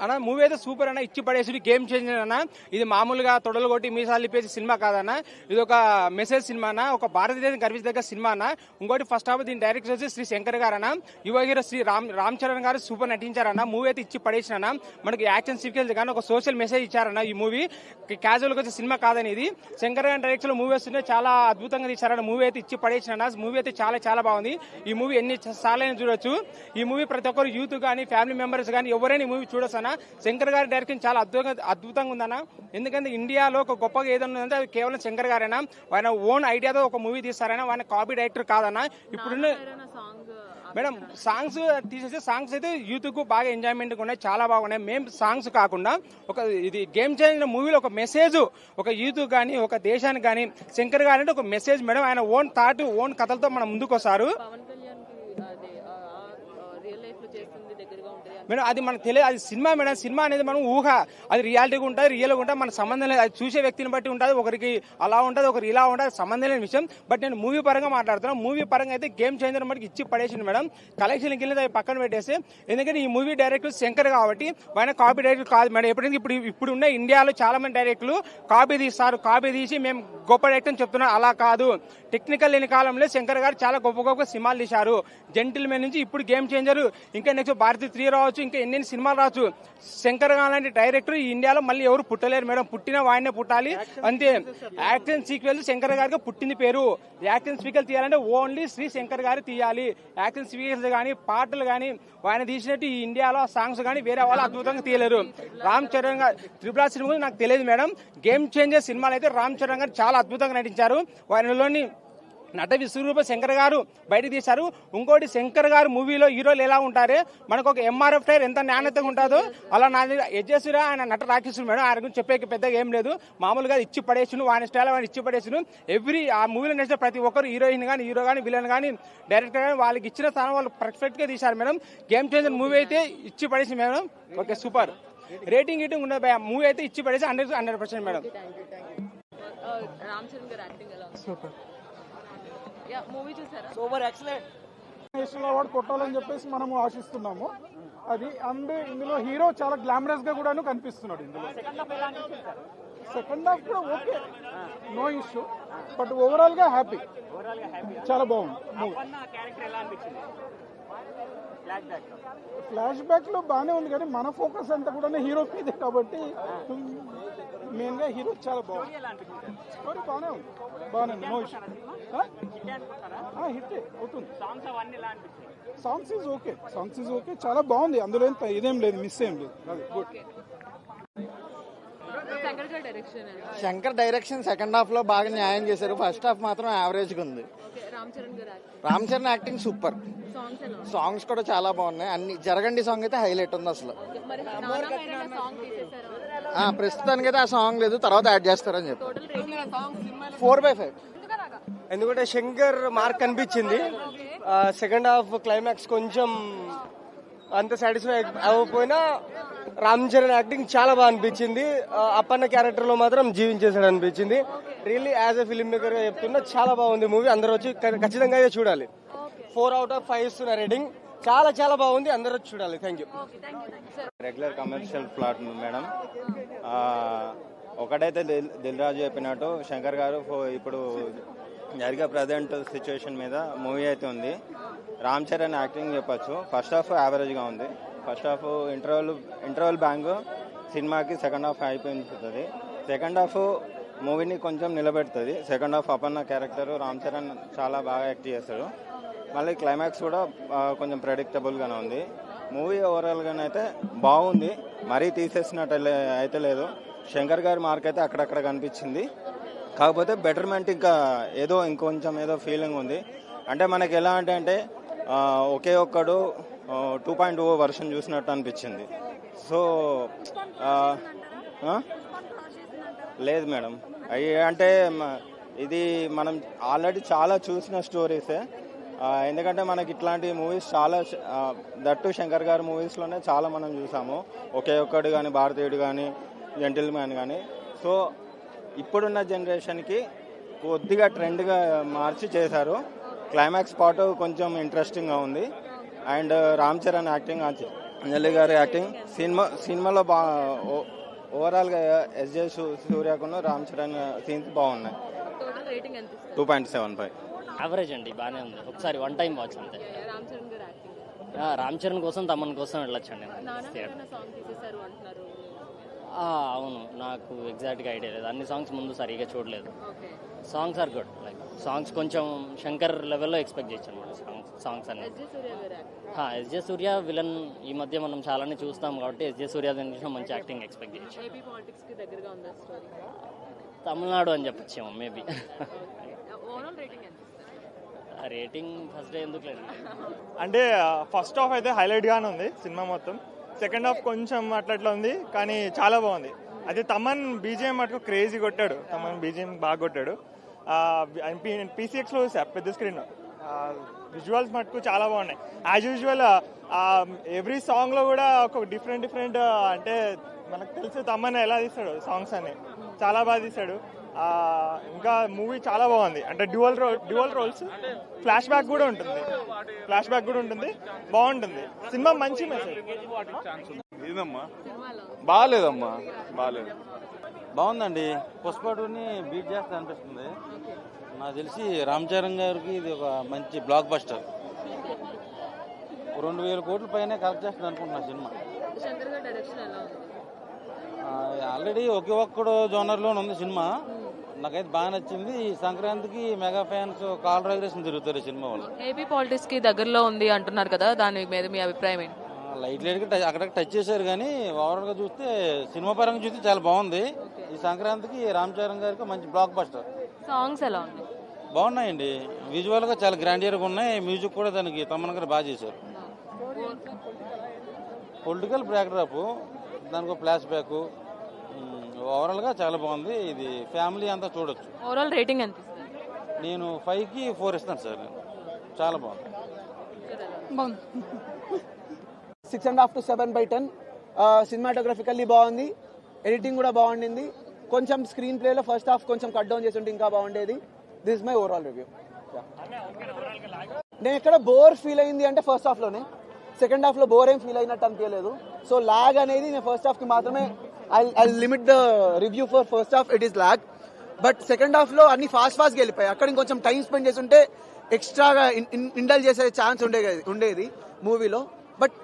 అన్న మూవీ అయితే సూపర్ అన్న, ఇచ్చి పడేసి గేమ్ చేంజర్ అన్న. ఇది మామూలుగా తొడలు కొట్టి మీసాలు లిప్పేసి సినిమా కాదన్న, ఇది ఒక మెసేజ్ సినిమా అన్న, ఒక భారతదేశం గర్వించదగ్గ సినిమా అన్న. ఇంకోటి ఫస్ట్ హాఫ్ దీని డైరెక్టర్ వచ్చి శ్రీ శంకర్ గారు అన్న, యువ హీరో శ్రీ రామ్ చరణ్ గారు సూపర్ నటించారన్న. మూవీ అయితే ఇచ్చి పడేసిన మనకి యాక్షన్ సీక్వెన్స్ కానీ ఒక సోషల్ మెసేజ్ ఇచ్చారన్న. ఈ మూవీ క్యాజువల్ గా వచ్చే సినిమా కాదని, ఇది శంకర్ గారి డైరెక్షన్ మూవీ వస్తుంటే చాలా అద్భుతంగా తీశారన్న. మూవీ అయితే ఇచ్చి పడేసిన మూవీ అయితే చాలా చాలా బాగుంది. ఈ మూవీ ఎన్ని సార్లైనా చూడొచ్చు. ఈ మూవీ ప్రతి ఒక్కరు యూత్ కానీ ఫ్యామిలీ మెంబర్స్ కానీ ఎవరైనా ఈ మూవీ చూడొచ్చు అన్న. శంకర్ గారి డైరెక్షన్ చాలా అద్భుతంగా ఉందన్న. ఎందుకంటే ఇండియాలో ఒక గొప్పగా ఏదైనా ఉందంటే అది కేవలం శంకర్ గారైనా. ఆయన ఓన్ ఐడియాతో ఒక మూవీ తీస్తారైనా, ఆయన కాపీ డైరెక్టర్ కాదన్న. ఇప్పుడున్న మేడం సాంగ్స్ తీసేస్తే సాంగ్స్ అయితే యూత్ కు బాగా ఎంజాయ్మెంట్ ఉన్నాయి, చాలా బాగున్నాయి. మేము సాంగ్స్ కాకుండా ఒక ఇది గేమ్ చేంజర్ మూవీలో ఒక మెసేజ్ ఒక యూత్ కానీ ఒక దేశానికి కానీ శంకర్ గారు అంటే ఒక మెసేజ్ మేడం. ఆయన ఓన్ థాట్ ఓన్ కథలతో మనం ముందుకు వస్తారు మేడం. అది మనకు తెలియదు, అది సినిమా మేడం. సినిమా అనేది మనం ఊహ, అది రియాలిటీగా ఉంటుంది, రియల్గా ఉంటుంది, మన సంబంధం లేదు. అది చూసే వ్యక్తిని బట్టి ఉంటుంది, ఒకరికి అలా ఉంటుంది, ఒకరికి ఇలా ఉంటుంది, సంబంధం లేని విషయం. బట్ నేను మూవీ పరంగా మాట్లాడుతున్నాను. మూవీ పరంగా అయితే గేమ్ చేంజర్ మనకి ఇచ్చి పడేసింది మేడం. కలెక్షన్కి వెళ్ళి అవి పక్కన పెట్టేసి, ఎందుకంటే ఈ మూవీ డైరెక్టర్ శంకర్ కాబట్టి ఆయన కాపీ డైరెక్టర్ కాదు మేడం. ఎప్పుడైతే ఇప్పుడు ఉన్న ఇండియాలో చాలా మంది డైరెక్టర్లు కాపీ తీస్తారు, కాపీ తీసి మేము గొప్ప డైరెక్టర్ చెప్తున్నాం. అలా కాదు, టెక్నికల్ లేని కాలంలో శంకర్ గారు చాలా గొప్ప గొప్ప సినిమాలు తీశారు. జెంటిల్మెన్ నుంచి ఇప్పుడు గేమ్ చేంజర్, ఇంకా నెక్స్ట్ భారతీ 3 రావచ్చు, ఇంకా ఎన్ని సినిమాలు రావచ్చు. శంకర్ గారు లాంటి డైరెక్టర్ ఈ ఇండియాలో మళ్ళీ ఎవరు పుట్టలేరు మేడం. పుట్టిన వాడినే పుట్టాలి అంతే. యాక్షన్ సీక్వెల్ శంకర్ గారికి పుట్టింది పేరు. యాక్షన్ సీక్వెల్ తీయాలంటే ఓన్లీ శ్రీ శంకర్ గారు తీయాలి. యాక్షన్ సీక్వెల్స్ కానీ పాటలు కానీ ఆయన తీసినట్టు ఈ ఇండియాలో సాంగ్స్ కానీ వేరే వాళ్ళు అద్భుతంగా తీయలేరు. రామ్ చరణ్ గారు త్రిపుల సినిమా నాకు తెలియదు మేడం. గేమ్ చేంజర్ సినిమాలు అయితే రామ్ చరణ్ గారు చాలా అద్భుతంగా నటించారు. ఆయనలోని నట విశ్వరూప శంకర్ గారు బయట తీశారు. ఇంకోటి శంకర్ గారు మూవీలో హీరోలు ఎలా ఉంటారే, మనకు ఒక ఎంఆర్ఎఫ్ టైర్ ఎంత నాణ్యతగా ఉంటుందో అలా నా యజ్జేశ్వర ఆయన నట రాక్షసుడు మేడం. ఆయన గురించి చెప్పే పెద్దగా ఏం లేదు, మామూలుగా ఇచ్చి పడేసును, ఆయన స్టైల్ ఆయన ఇచ్చి పడేసును. ఆ మూవీలో నడిచిన ప్రతి ఒక్కరు హీరోయిన్ కానీ హీరో కానీ విలన్ కానీ డైరెక్టర్ కానీ వాళ్ళకి ఇచ్చిన స్థానం వాళ్ళు పర్ఫెక్ట్ గా తీశారు మేడం. గేమ్ చేంజర్ మూవీ అయితే ఇచ్చి పడేసి మేడం. ఓకే సూపర్ రేటింగ్ గీటింగ్ ఉండదు మూవీ అయితే ఇచ్చి పడేసి 100% madam. Super super excellent. National award కొట్టాలని చెప్పేసి మనము ఆశిస్తున్నాము. అది అండ్ ఇందులో హీరో చాలా గ్లామరస్ గా కూడా కనిపిస్తున్నాడు. ఇందులో సెకండ్ హాఫ్ కూడా okay, no issue, but overall గా హ్యాపీ, చాలా బాగుంది మూవీ. ఫ్లాష్ బ్యాక్ లో బాగానే ఉంది, కానీ మన ఫోకస్ అంతా కూడా హీరో మీదే కాబట్టి మెయిన్ గా హీరో చాలా బాగుంది. స్టోరీ బాగానే ఉంది, బాగానే ఉంది, నో ఇష్యూ. హిట్ అవుతుంది. సాంగ్స్ ఈజ్ ఓకే, చాలా బాగుంది. అందులో ఇదేం లేదు, మిస్ ఏం లేదు. అది good. Shankar direction second half లో బాగా న్యాయం చేశారు. ఫస్ట్ హాఫ్ మాత్రం యావరేజ్ గా ఉంది. Ram Charan acting super, songs కూడా చాలా బాగున్నాయి. అన్ని జరగండి సాంగ్ అయితే హైలైట్ ఉంది అసలు. ప్రస్తుతానికి అయితే ఆ సాంగ్ లేదు, తర్వాత యాడ్ చేస్తారని చెప్పి 4/5. ఎందుకంటే శంకర్ మార్క్ కనిపించింది. సెకండ్ హాఫ్ క్లైమాక్స్ కొంచెం అంత సాటిస్ఫై అవ్వకపోయినా రామ్ చరణ్ యాక్టింగ్ చాలా బాగా అనిపించింది. అప్పన్న క్యారెక్టర్ లో మాత్రం జీవించేసాడు అనిపించింది. Really as a film maker గా చెప్తున్నా, చాలా బాగుంది మూవీ. అందరూ వచ్చి ఖచ్చితంగా చూడాలి. 4/5 ఇస్తున్న రేటింగ్. చాలా చాలా బాగుంది, అందరూ వచ్చి చూడాలి. Thank you. Regular commercial plot madam. ఒకటైతే దిల్ రాజు చెప్పినట్టు శంకర్ గారు ఇప్పుడు జరిగే ప్రజెంట్ సిచ్యువేషన్ మీద మూవీ అయితే ఉంది. రామ్ చరణ్ యాక్టింగ్ చెప్పచ్చు. ఫస్ట్ హాఫ్ యావరేజ్గా ఉంది. ఫస్ట్ హాఫ్ ఇంటర్వల్ బ్యాంగ్ సినిమాకి సెకండ్ హాఫ్ అయిపోయింది. సెకండ్ హాఫ్ మూవీని కొంచెం నిలబెడుతుంది. Second half అపన్న character Ram Charan చాలా బాగా యాక్ట్ చేస్తాడు. మళ్ళీ క్లైమాక్స్ కూడా కొంచెం ప్రెడిక్టబుల్గానే ఉంది. మూవీ ఓవరాల్గానైతే బాగుంది, మరీ తీసేసినట్టు అయితే లేదు. శంకర్ గారి మార్క్ అయితే అక్కడక్కడ కనిపించింది. కాకపోతే బెటర్మెంట్ ఇంకా ఇంకొంచెం ఫీలింగ్ ఉంది. అంటే మనకి ఎలా అంటే ఒకే ఒక్కడు 2.0 వర్షన్ చూసినట్టు అనిపించింది. సో లేదు మేడం, అంటే ఇది మనం ఆల్రెడీ చాలా చూసిన స్టోరీసే. ఎందుకంటే మనకి ఇట్లాంటి మూవీస్ చాలా దట్టు శంకర్ గారి మూవీస్లోనే చాలా మనం చూసాము. ఒకే ఒక్కడు కానీ, భారతీయుడు కానీ, జెంటిల్మ్యాన్ కానీ. సో ఇప్పుడున్న జనరేషన్కి కొద్దిగా ట్రెండ్గా మార్చి చేశారు. క్లైమాక్స్ పార్ట్ కొంచెం ఇంట్రెస్టింగ్గా ఉంది. అండ్ రామ్ చరణ్ యాక్టింగ్ అంజలి గారి యాక్టింగ్ సినిమాలో బాగా ఓవరాల్గా ఎస్జే సూర్యకును రామ్ చరణ్ సీన్స్ బాగున్నాయి. టోటల్ రేటింగ్ ఎంత ఇస్తారు? 2.75. యావరేజ్ అండి, బాగానే ఉంది. ఒకసారి వన్ టైం వాచ్ అంతే. రామ్ చరణ్ గారు యాక్టింగ్, రామ్ చరణ్ కోసం తమన్ కోసం వెళ్ళొచ్చండి. నాన్న సాంగ్ తీసేశారు అంటున్నారు. అవును, నాకు ఎగ్జాక్ట్గా ఐడియా లేదు. అన్ని సాంగ్స్ ముందు సరిగా చూడలేదు. Okay, songs are good. Like songs కొంచెం శంకర్ లెవెల్లో ఎక్స్పెక్ట్ చేయొచ్చు అనమాట సాంగ్స్ అన్ని. ఎస్జే సూర్య గారు యాక్టింగ్, ఎస్జే సూర్య విలన్ ఈ మధ్య మనం చాలానే చూస్తాం కాబట్టి ఎస్జే సూర్య నుంచి మంచి యాక్టింగ్ ఎక్స్పెక్ట్ చేయొచ్చు. ఏపీ పాలిటిక్స్ కి దగ్గరగా ఉందా స్టోరీ? తమిళనాడు అని చెప్పొచ్చేమో మేబీ. ఓవరాల్ రేటింగ్ ఎంత ఇస్తారు? రేటింగ్ ఫస్ట్ డే ఎందుకు లేదు. అంటే ఫస్ట్ హాఫ్ అయితే హైలైట్ గానే ఉంది సినిమా మొత్తం. సెకండ్ హాఫ్ కొంచెం అట్లా ఉంది, కానీ చాలా బాగుంది. అదే తమన్ బీజిఎం మటుకు క్రేజీ కొట్టాడు. తమన్ బీజిఎం బాగా కొట్టాడు. పీసీఎక్స్లో పెద్ద స్క్రీన్ విజువల్స్ మటుకు చాలా బాగున్నాయి. యాజ్ యూజువల్ ఎవ్రీ సాంగ్లో కూడా ఒక డిఫరెంట్ అంటే మనకు తెలిసి తమన్ ఎలా తీస్తాడు సాంగ్స్ అని చాలా బాగా తీస్తాడు. ఇంకా మూవీ చాలా బాగుంది. అంటే డ్యూయల్ రోల్స్, ఫ్లాష్ బ్యాక్ కూడా ఉంటుంది. బాగుంటుంది సినిమా. మంచి మెసేజ్. బాగాలేదమ్మా, బాగుందండి. పుష్పటుని బీట్ చేస్తా అనిపిస్తుంది. నాకు తెలిసి రామ్ చరణ్ గారికి ఇది ఒక మంచి బ్లాక్ బస్టర్. 2,000 కోట్ల పైన కలెక్ట్ చేస్తుంది అనుకుంటున్నా సినిమా. శంకర్ గారి డైరెక్షన్ ఎలా ఉంది? ఆల్రెడీ ఒకే ఒక్కడు జోనర్లో ఉంది సినిమా. నాకైతే బాగా నచ్చింది. ఈ సంక్రాంతికి మెగా ఫ్యాన్స్ కాల్ రైగ్రేషన్ తిరుగుతారు ఈ సినిమా వాళ్ళు. ఏపీ పాలిటిక్స్ కి దగ్గరలో ఉంది అంటున్నారు కదా, దాని మీద మీ అభిప్రాయం ఏంటి? లైట్గా అక్కడ టచ్ చేశారు, కానీ ఓవరాల్ గా చూస్తే సినిమా పరంగా చూస్తే చాలా బాగుంది. ఈ సంక్రాంతికి రామ్ చరణ్ గారికి మంచి బ్లాక్ బస్టర్. సాంగ్స్ ఎలా ఉన్నాయి? బాగున్నాయండి. విజువల్ గా చాలా గ్రాండియర్గా ఉన్నాయి. మ్యూజిక్ కూడా దానికి తమన్ గారు బాగా చేశారు. పొలిటికల్ బ్యాక్డ్రాప్, దానికి ఫ్లాష్ బ్యాక్, ఓవరాల్ గా చాలా బాగుంది. ఇది ఫ్యామిలీ అంతా చూడొచ్చు. ఓవరాల్ రేటింగ్ ఎంత ఇస్తారు? నేను 5కి 4 ఇస్తాను సార్. చాలా బాగుంది. 6.5 to 7/10. సినిమాటోగ్రఫికల్లీ బాగుంది. ఎడిటింగ్ కూడా బాగుండింది. కొంచెం స్క్రీన్ ప్లేలో ఫస్ట్ హాఫ్ కొంచెం కట్ డౌన్ చేసి ఉంటే ఇంకా బాగుండేది. This is my overall review. నేను ఎక్కడ బోర్ ఫీల్ అయింది అంటే ఫస్ట్ హాఫ్ లోనే. సెకండ్ హాఫ్ లో బోర్ ఏం ఫీల్ అయినట్టు అనిపించలేదు. సో లాగ్ అనేది నేను ఫస్ట్ హాఫ్ కి మాత్రమే I limit the review for first half. It is lag. But second half లో అన్ని ఫాస్ట్ వెళ్ళిపోయాయి. అక్కడ ఇంకొంచెం టైం స్పెండ్ చేసి ఉంటే ఎక్స్ట్రాగా ఇండల్ చేసే ఛాన్స్ ఉండేది మూవీలో. బట్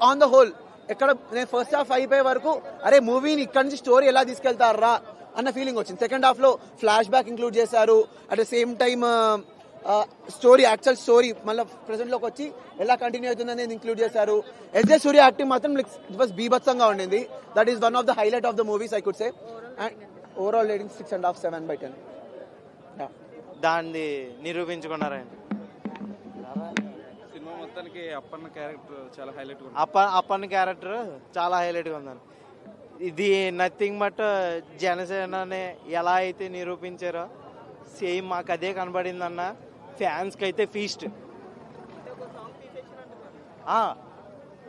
ఆన్ ద హోల్ ఎక్కడ నేను ఫస్ట్ హాఫ్ అయిపోయే వరకు అరే మూవీని ఇక్కడ నుంచి స్టోరీ ఎలా తీసుకెళ్తారా అన్న ఫీలింగ్ వచ్చింది. సెకండ్ హాఫ్ లో ఫ్లాష్ బ్యాక్ ఇంక్లూడ్ చేశారు. At the same time actual story మళ్ళీ ప్రెసెంట్ లోకి వచ్చి ఎలా కంటిన్యూ అవుతుంది అనేది ఇంక్లూడ్ చేశారు. ఎస్జే సూర్య యాక్టింగ్ మాత్రం ఇట్ వాస్ బీభత్సంగా ఉండింది. That is one of the highlight of the movies I could say. Overall rating 6.5, 7/10. దాన్ని నిరూపించుకున్నారండి. సినిమా మొత్తానికి అప్పన్న క్యారెక్టర్ చాలా హైలైట్ ఉంది. అప్పన్న క్యారెక్టర్ చాలా హైలైట్ గా ఉందండి. ఇది నథింగ్ బట్ జనసేనని ఎలా అయితే నిరూపించారో సేమ్ మాకు అదే కనబడిందన్న. ఫ్యాన్స్ కి అయితే ఫీస్ట్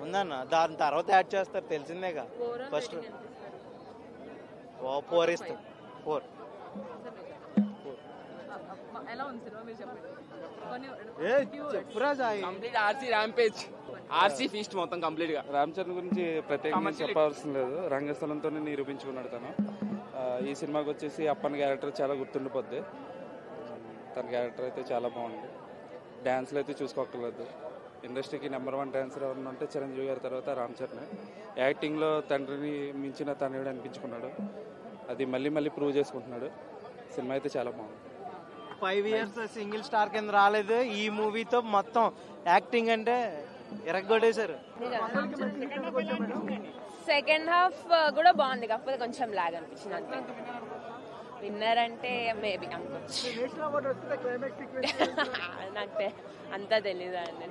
ఉందన్న. దాని తర్వాత యాడ్ చేస్తారు తెలిసిందేగా. ఫస్ట్ 4 ఇస్తాం. 4. ఆర్సీ ఫీస్ట్ మొత్తం కంప్లీట్ గా. రామ్ చరణ్ గురించి ప్రత్యేకంగా చెప్పాల్సిన లేదు. రంగస్థలంతో నిరూపించుకున్నాడు తను. ఈ సినిమాకి వచ్చేసి అప్పన్న క్యారెక్టర్ చాలా గుర్తుండిపోద్ది. తన క్యారెక్టర్ అయితే చాలా బాగుంది. డ్యాన్స్లు అయితే చూసుకోక్కర్లేదు. ఇండస్ట్రీకి నెంబర్ 1 డాన్సర్ ఎవరన్నా అంటే చిరంజీవి గారి తర్వాత రామ్ చరణ్. యాక్టింగ్లో తండ్రిని మించిన తనయుడు అనిపించుకున్నాడు. అది మళ్ళీ ప్రూవ్ చేసుకుంటున్నాడు. సినిమా అయితే చాలా బాగుంది. 5 years సింగిల్ స్టార్ కింద రాలేదు. ఈ మూవీతో మొత్తం యాక్టింగ్ అంటే ఎరగొట్టేశారు. సెకండ్ హాఫ్ కూడా బాగుంది, కాకపోతే కొంచెం లాగ్ అనిపించింది అంతే. విన్నర్ అంటే మేబీ అనుకోవచ్చు. నాకు అంతా తెలీదు అండి.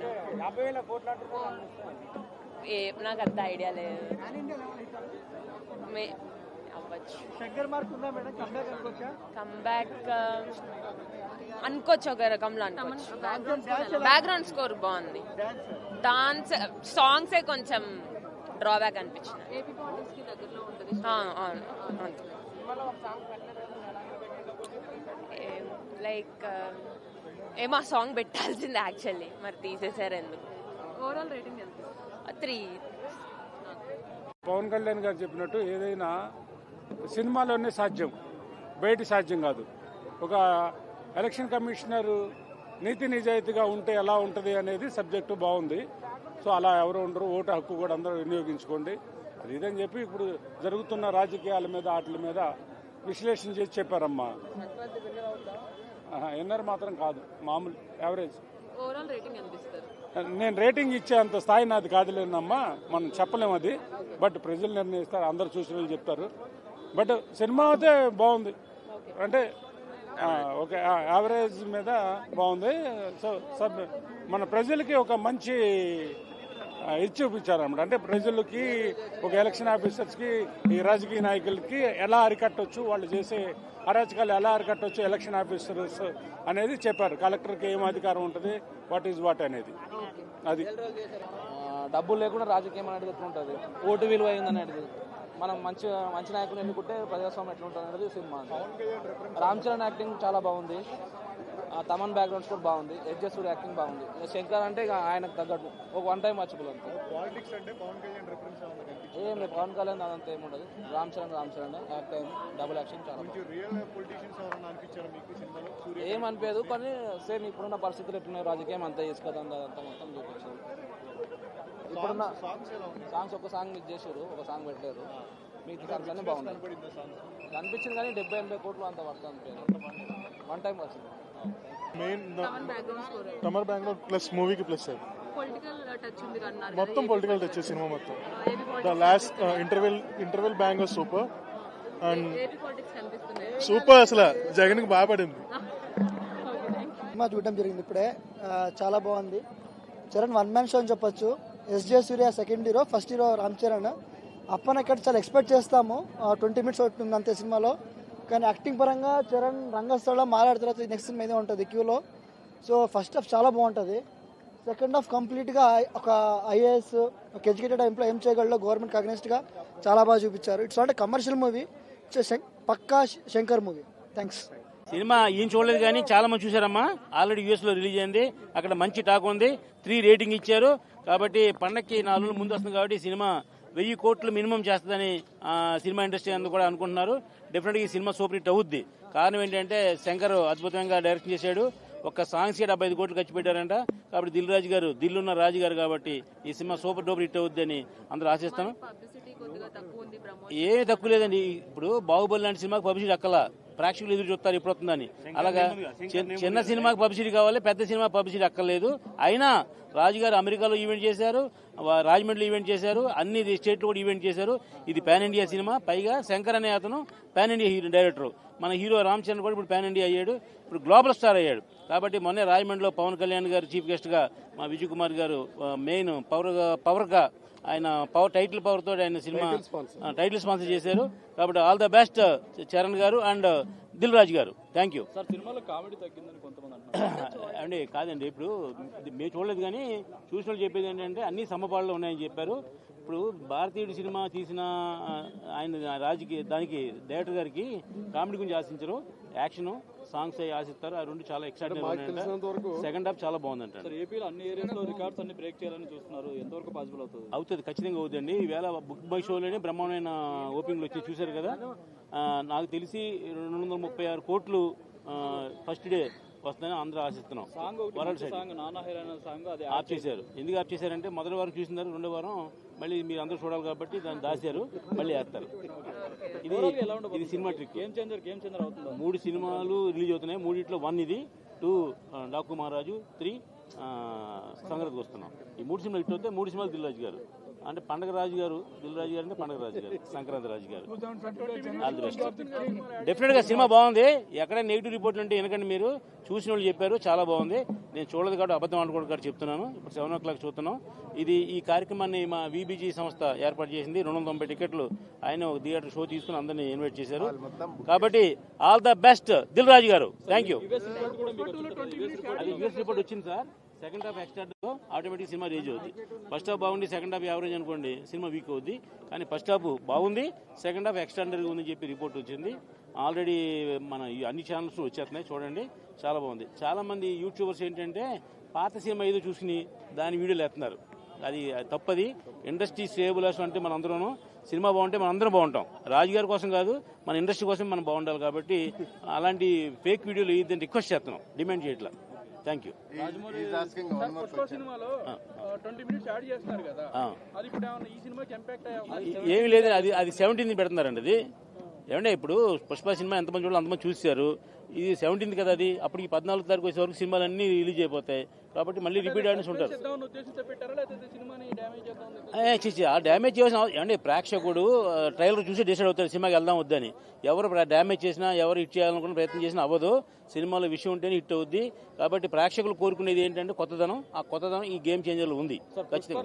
నాకు అంత ఐడియా లేదు. అవ్వచ్చు. కంబ్యాక్ అనుకోవచ్చు, ఒక రకంలో అనుకోవచ్చు. బ్యాక్గ్రౌండ్ స్కోర్ బాగుంది. డాన్స్ సాంగ్సే కొంచెం డ్రాబ్యాక్ అనిపించింది. లైక్ ఏమో సాంగ్ పెట్టాల్సింది యాక్చువల్లీ, మరి తీసేసారు ఎందుకు. ఓవరాల్ రేటింగ్ ఎంత? 3. పవన్ కళ్యాణ్ గారు చెప్పినట్టు ఏదైనా సినిమాలోనే సాధ్యం, బయట సాధ్యం కాదు. ఒక ఎలక్షన్ కమిషనర్ నీతి నిజాయితీగా ఉంటే ఎలా ఉంటుంది అనేది సబ్జెక్టు బాగుంది. సో అలా ఎవరు ఉండరు, ఓటు హక్కు కూడా అందరూ వినియోగించుకోండి అది ఇదని చెప్పి ఇప్పుడు జరుగుతున్న రాజకీయాల మీద వాటి మీద విశ్లేషణ చేసి చెప్పారమ్మా. ఎన్నర్ మాత్రం కాదు, మామూలు యావరేజ్. నేను రేటింగ్ ఇచ్చే అంత స్థాయి నాది కాదులేనమ్మా, మనం చెప్పలేము అది. బట్ ప్రజలు నిర్ణయిస్తారు, అందరు చూసిన వాళ్ళు చెప్తారు. బట్ సినిమా అయితే బాగుంది, అంటే ఒక యావరేజ్ మీద బాగుంది. సో మన ప్రజలకి ఒక మంచి ఇది చూపించారన్నమాట. అంటే ప్రజలకి, ఒక ఎలక్షన్ ఆఫీసర్స్కి, ఈ రాజకీయ నాయకులకి ఎలా అరికట్టవచ్చు, వాళ్ళు చేసే అరాచకాలు ఎలా అరికట్టవచ్చు ఎలక్షన్ ఆఫీసర్స్ అనేది చెప్పారు. కలెక్టర్కి ఏం అధికారం ఉంటుంది, వాట్ ఈజ్ వాట్ అనేది. అది డబ్బులు లేకుండా రాజకీయం అనేది ఎట్లుంటుంది, ఓటు విలువ అయిందనేది, మనం మంచి నాయకులు ఎన్నుకుంటే ప్రజాస్వామ్యం ఎట్లుంటుంది అనేది సినిమా. రామ్ చరణ్ యాక్టింగ్ చాలా బాగుంది, తమన్ బ్యాక్గ్రౌండ్స్ కూడా బాగుంది, ఎడ్జెస్ సూర్య యాక్టింగ్ బాగుంది. శంకర్ అంటే ఇక ఆయనకు తగ్గట్టు ఒక వన్ టైం వాచబుల్ అంతే. ఏం లేదు, పవన్ కళ్యాణ్ అదంతా ఏముండదు. రామ్ చరణ్ యాక్ట్ అయింది, డబుల్ యాక్షన్ చాలా ఏమనిపించదు. కానీ సేమ్ ఇప్పుడున్న పరిస్థితులు ఎట్లున్నాయి, రాజకీయం అంతా చేసుకోదంతా మొత్తం చూపించారు. ఇప్పుడున్న సాంగ్స్ ఒక సాంగ్ మిస్ చేశారు, ఒక సాంగ్ పెట్టారు, మిగతా సాంగ్స్ అన్నీ బాగున్నాయి అనిపించింది. కానీ 70-80 కోట్లు అంత పడుతుంది, వన్ టైం వచ్చింది. మెయిన్ తమర్ బ్యాక్గ్రౌండ్ ప్లస్ మూవీకి ప్లస్ అది మొత్తం పొలిటికల్ టచ్ సినిమా మొత్తం. The last interval bang super and super, అసలు జగన్కి బాగా పడింది. సినిమా చూడడం జరిగింది ఇప్పుడే, చాలా బాగుంది. చరణ్ వన్ మ్యాన్ షో అని చెప్పొచ్చు. SJ Suryah second hero, first hero Ram Charan. అప్పన ఇక్కడ చాలా ఎక్స్పెక్ట్ చేస్తాము, 20 మినిట్స్ అవుతుంది అంతే సినిమాలో. కానీ యాక్టింగ్ పరంగా చరణ్ రంగస్థలం మాట్లాడిన తర్వాత నెక్స్ట్ సినిమా ఇదే ఉంటుంది క్యూలో. సో ఫస్ట్ హాఫ్ చాలా బాగుంటుంది, సెకండ్ హాఫ్ కంప్లీట్గా ఒక ఐఏఎస్, ఒక ఎడ్యుకేటెడ్ ఎంప్లాయ్ ఏం చేయగలడో గవర్నమెంట్కి అగెనిస్ట్గా చాలా బాగా చూపించారు. ఇట్స్ నాట్ కమర్షియల్ మూవీ, పక్కా శంకర్ మూవీ. థ్యాంక్స్. సినిమా ఈయన చూడలేదు కానీ చాలా మంది చూశారమ్మా. ఆల్రెడీ యూఎస్ లో రిలీజ్ అయింది, అక్కడ మంచి టాక్ ఉంది, 3 రేటింగ్ ఇచ్చారు. కాబట్టి పండక్కి 4 రోజులు ముందు వస్తుంది కాబట్టి సినిమా 1000 కోట్లు మినిమం చేస్తుందని సినిమా ఇండస్ట్రీ అందరూ కూడా అనుకుంటున్నారు. డెఫినెట్గా ఈ సినిమా సూపర్ హిట్ అవుద్ది. కారణం ఏంటంటే శంకర్ అద్భుతంగా డైరెక్షన్ చేశాడు, ఒక్క సాంగ్స్కి 75 కోట్లు ఖర్చు పెట్టారంట. కాబట్టి దిల్ రాజు గారు, దిల్లున్న రాజు గారు కాబట్టి ఈ సినిమా సూపర్ డూపర్ హిట్ అవుద్ది అని అందరూ ఆశిస్తాను. ఏమీ తక్కువ లేదండి. ఇప్పుడు బాహుబలి లాంటి సినిమాకి పబ్లిసిటీ అక్కల, ప్రేక్షకులు ఎదురు చూస్తారు ఎప్పుడు వస్తుందని. అలాగా చిన్న సినిమాకి పబ్లిసిటీ కావాలి, పెద్ద సినిమా పబ్లిసిటీ అక్కర్లేదు. అయినా రాజుగారు అమెరికాలో ఈవెంట్ చేశారు, రాజమండ్రిలో ఈవెంట్ చేశారు, అన్ని స్టేట్లో కూడా ఈవెంట్ చేశారు. ఇది పాన్ ఇండియా సినిమా. పైగా శంకర్ అనే అతను పాన్ ఇండియా డైరెక్టర్. మన హీరో రామ్ చరణ్ కూడా ఇప్పుడు పాన్ ఇండియా అయ్యాడు, ఇప్పుడు గ్లోబల్ స్టార్ అయ్యాడు. కాబట్టి మొన్నే రాజమండ్రిలో పవన్ కళ్యాణ్ గారు చీఫ్ గెస్ట్ గా, మా విజయ్ కుమార్ గారు మెయిన్ పవర్ గా ఆయన టైటిల్ పవర్ తోటి ఆయన సినిమా టైటిల్ స్పాన్సర్ చేశారు. కాబట్టి ఆల్ ద బెస్ట్ చరణ్ గారు అండ్ దిల్ రాజు గారు. Thank you. అండి కాదండి, ఇప్పుడు మేము చూడలేదు కానీ చూసిన వాళ్ళు చెప్పేది ఏంటంటే అన్ని సమపాళ్ళలో ఉన్నాయని చెప్పారు. ఇప్పుడు భారతీయుడు సినిమా తీసిన ఆయన రాజుకి, దానికి డైరెక్టర్ గారికి కామెడీ గురించి ఆశించరు, యాక్షన్ సాంగ్స్ ఆశిస్తారు. ఆ రెండు చాలా ఎక్సైటింగ్ ఉన్నాయి. సెకండ్ హాఫ్ చాలా బాగుందంట. ఏపీలో అన్ని ఏరియాస్ లో రికార్డ్స్ అన్ని బ్రేక్ చేయాలని చూస్తున్నారు, ఎంతవరకు పాసిబుల్ అవుతుంది? అవుతుంది, ఖచ్చితంగా అవుతుందండి. ఈవేళ బుక్ బై షోలోనే బ్రహ్మాండమైన ఓపెనింగ్లు వచ్చి చూశారు కదా. నాకు తెలిసి 236 కోట్లు ఫస్ట్ డే వస్తుందని అందరూ ఆశిస్తున్నాం. వరల్డ్ సైడ్ ఆఫ్ చేశారు. ఎందుకు ఆఫ్ చేశారంటే మొదటి వారం చూసినారు, రెండో వారం మళ్ళీ మీరు అందరూ చూడాలి కాబట్టి దాన్ని దాచారు, మళ్ళీ వేస్తారు. ఇది సినిమా ట్రిక్. 3 సినిమాలు రిలీజ్ అవుతున్నాయి, 3 1 ఇది, 2 డాకు మహారాజు, 3 సంక్రాంతికి వస్తున్నాం. ఈ 3 సినిమాలు హిట్ అవుతాయి. 3 సినిమాలు దిల్ రాజు గారు అంటే పండగ రాజు గారు, దిల్ రాజు గారు అంటే పండగ రాజు గారు, సంక్రాంతి రాజు గారు. All the best. డెఫినెట్ గా సినిమా బాగుంది. ఎక్కడ నెగిటివ్ రిపోర్ట్లు అంటే ఎందుకంటే మీరు చూసిన వాళ్ళు చెప్పారు చాలా బాగుంది. నేను చూడలేదు కాబట్టి అబద్ధం అనుకోవడం కాబట్టి చెప్తున్నాను. ఇప్పుడు 7 o'clock చూస్తున్నాం. ఈ కార్యక్రమాన్ని మా విబిజీ సంస్థ ఏర్పాటు చేసింది. 290 టికెట్లు ఆయన ఒక థియేటర్ షో తీసుకుని అందరినీ ఇన్వైట్ చేశారు. కాబట్టి all the best Dil Raju గారు. Thank you. అది యూఎస్ రిపోర్ట్ వచ్చింది sir. Second half extra automatic cinema rage అవుద్ది. ఫస్ట్ హాఫ్ బాగుంది, సెకండ్ హాఫ్ యావరేజ్ అనుకోండి సినిమా వీక్ అవుద్ది. కానీ ఫస్ట్ హాఫ్ బాగుంది, సెకండ్ హాఫ్ ఎక్స్ట్రాండరీగా ఉందని చెప్పి రిపోర్ట్ వచ్చింది. ఆల్రెడీ మన అన్ని ఛానల్స్ వచ్చేస్తున్నాయి, చూడండి చాలా బాగుంది. చాలా మంది యూట్యూబర్స్ ఏంటంటే పాత సినిమా ఏదో చూసుకుని దాని వీడియోలు వేస్తున్నారు. అది తప్పది. ఇండస్ట్రీ స్టేబుల్ అంటే మన అందరూ సినిమా బాగుంటే మనం అందరం బాగుంటాం. రాజుగారి కోసం కాదు, మన ఇండస్ట్రీ కోసం మనం బాగుండాలి. కాబట్టి అలాంటి ఫేక్ వీడియోలు వేయద్దని రిక్వెస్ట్ చేస్తున్నాం, డిమాండ్ చేయట్లా. Thank you. సినిమాలో 20 minutes యాడ్ చేస్తున్నారు కదా, అది ఇప్పుడు ఏమన్నా ఈ సినిమాకి ఇంపాక్ట్ ఏమి లేదు, అది 17th పెడుతున్నారండి. అది ఏమంటే ఇప్పుడు పుష్ప సినిమా ఎంతమంది చూడాలి అంతమంది చూశారు. ఇది 17th కదా, అది అప్పటికి 14వ తారీఖు వచ్చే వరకు సినిమాలు అన్ని రిలీజ్ అయిపోతాయి. కాబట్టి మళ్ళీ రిపీట్ ఆడియన్స్ ఉంటారు. ఆ డ్యామేజ్ చేసిన ఏమంటే ప్రేక్షకుడు ట్రైలర్ చూసి డిసైడ్ అవుతారు సినిమాకి వెళ్దాం వద్దని. ఎవరు డ్యామేజ్ చేసినా, ఎవరు హిట్ చేయాలనుకున్న ప్రయత్నం చేసినా అవ్వదు. సినిమాలో విషయం ఉంటేనే హిట్ అవుద్ది. కాబట్టి ప్రేక్షకులు కోరుకునేది ఏంటంటే కొత్తదనం. ఆ కొత్తదనం ఈ గేమ్ చేంజర్లో ఉంది. ఖచ్చితంగా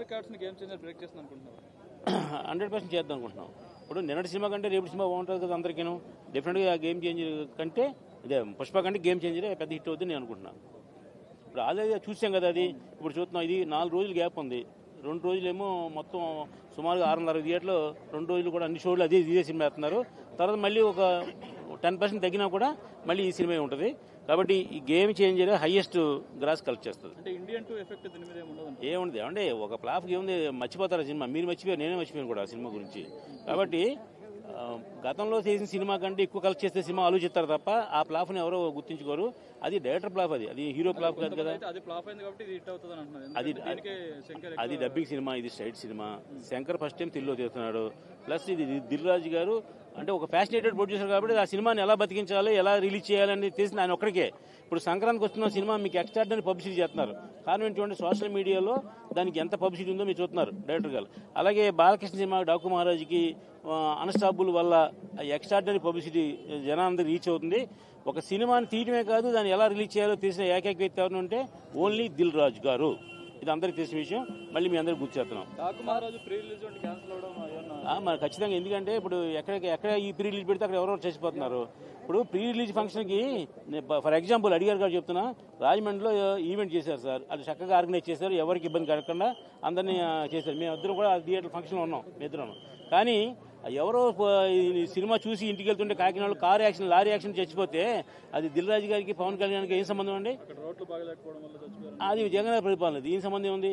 100% చేద్దాం అనుకుంటున్నాం. ఇప్పుడు నిన్నటి సినిమా కంటే రేపు సినిమా బాగుంటుంది కదా అందరికీను. డెఫినెట్గా గేమ్ చేంజర్ కంటే ఇదే పుష్ప కంటే గేమ్ చేంజరే పెద్ద హిట్ అవుతుంది నేను అనుకుంటున్నాను. ఇప్పుడు ఆల్రెడీ చూసాం కదా, అది ఇప్పుడు చూస్తున్నాం. ఇది 4 రోజులు గ్యాప్ ఉంది. 2 రోజులేమో మొత్తం సుమారుగా 6.5 థియేటర్లో 2 రోజులు కూడా అన్ని షోలు ఇదే సినిమా వేస్తున్నారు. తర్వాత మళ్ళీ ఒక 10% తగ్గినా కూడా మళ్ళీ ఈ సినిమా ఉంటుంది. కాబట్టి ఈ game changer highest gross collect చేస్తుంది. ఏముంది అంటే ఒక ప్లాఫ్కి ఏముంది, మర్చిపోతారు సినిమా. మీరు మర్చిపోయారు, నేనే మర్చిపోయాను కూడా ఆ సినిమా గురించి. కాబట్టి గతంలో చేసిన సినిమా కంటే ఎక్కువ కలెక్ట్ చేస్తే సినిమా ఆలోచిస్తారు తప్ప ఆ ప్లాఫ్ని ఎవరో గుర్తించుకోరు. అది డైరెక్టర్ ప్లాఫ్, అది హీరో ప్లాఫ్ కాదు కదా. అది డబ్బింగ్ సినిమా, ఇది straight cinema. Shankar first time తెలుగులో తీస్తున్నాడు. ప్లస్ ఇది దిల్ రాజు గారు అంటే ఒక ఫ్యాషనేటెడ్ ప్రొడ్యూసర్ కాబట్టి ఆ సినిమాని ఎలా బతికించాలి, ఎలా రిలీజ్ చేయాలని తెలిసిన ఆయన ఒక్కడికే. ఇప్పుడు సంక్రాంతికి వస్తున్న సినిమా మీకు ఎక్స్ట్రాడినరీ పబ్లిసిటీ చేస్తున్నారు. కారణం ఏంటంటే సోషల్ మీడియాలో దానికి ఎంత పబ్లిసిటీ ఉందో మీరు చూస్తున్నారు డైరెక్టర్ గారు. అలాగే బాలకృష్ణ సినిమా డాకు మహారాజ్కి అన్స్టాపుల్ వల్ల ఎక్స్ట్రాడినరీ పబ్లిసిటీ జనాలందరూ రీచ్ అవుతుంది. ఒక సినిమాని తీయటమే కాదు, దాన్ని ఎలా రిలీజ్ చేయాలో తెలిసిన ఏకైక వ్యక్తి ఎవరు అంటే ఓన్లీ దిల్ రాజు గారు. ఇది అందరికీ తెలిసిన విషయం. మళ్ళీ మీ అందరికి గుర్తు చేస్తున్నాం. మరి ఖచ్చితంగా, ఎందుకంటే ఇప్పుడు ఎక్కడ ఈ ప్రీ రిలీజ్ పెడితే అక్కడ ఎవరెవరు చచ్చిపోతున్నారు. ఇప్పుడు ప్రీ రిలీజ్ ఫంక్షన్కి ఫర్ ఎగ్జాంపుల్ అడిగారు గారు చెప్తున్నా, రాజమండ్రిలో ఈవెంట్ చేశారు సార్. అది చక్కగా ఆర్గనైజ్ చేశారు, ఎవరికి ఇబ్బంది కలగకుండా అందరినీ చేశారు. మేము ఇద్దరు కూడా థియేటర్ ఫంక్షన్లో ఉన్నాం, మీ ఇద్దరు. కానీ ఎవరో సినిమా చూసి ఇంటికి వెళ్తుంటే కాకినాడలో లారీ యాక్షన్ చచ్చిపోతే అది దిల్ రాజు గారికి పవన్ కళ్యాణ్కి ఏం సంబంధం అండి? అది జగన్ పరిపాలన, ఏం సంబంధం ఉంది?